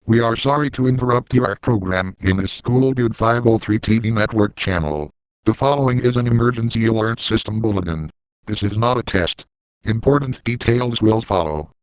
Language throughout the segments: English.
We are sorry to interrupt your program in this CoolDude503 TV network channel. The following is an emergency alert system bulletin. This is not a test. Important details will follow.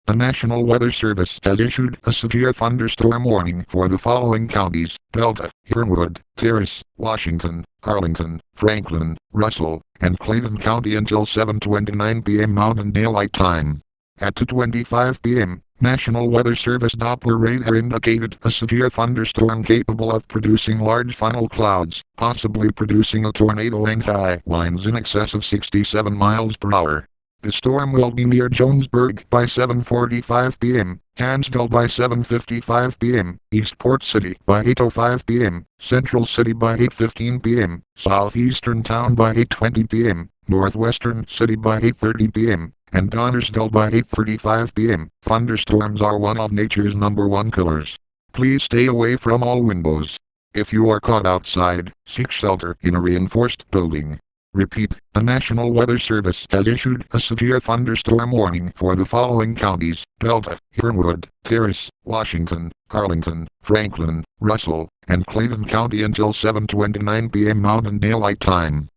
The National Weather Service has issued a severe thunderstorm warning for the following counties: Delta, Fernwood, Terrace, Washington, Arlington, Franklin, Russell, and Clayton County until 7:29 p.m. Mountain Daylight Time. At 2:25 p.m., National Weather Service Doppler radar indicated a severe thunderstorm capable of producing large funnel clouds, possibly producing a tornado and high winds in excess of 67 miles per hour. The storm will be near Jonesburg by 7:45 p.m., Hansville by 7:55 p.m., Eastport City by 8:05 p.m., Central City by 8:15 p.m., Southeastern Town by 8:20 p.m., Northwestern City by 8:30 p.m., and Donnersville by 8:35 p.m. Thunderstorms are one of nature's #1 killers. Please stay away from all windows. If you are caught outside, seek shelter in a reinforced building. Repeat, the National Weather Service has issued a severe thunderstorm warning for the following counties: Delta, Fernwood, Terrace, Washington, Arlington, Franklin, Russell, and Clayton County until 7:29 p.m. Mountain Daylight Time.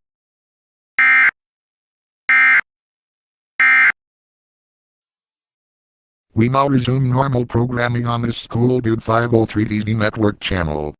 We now resume normal programming on this CoolDude503 TV network channel.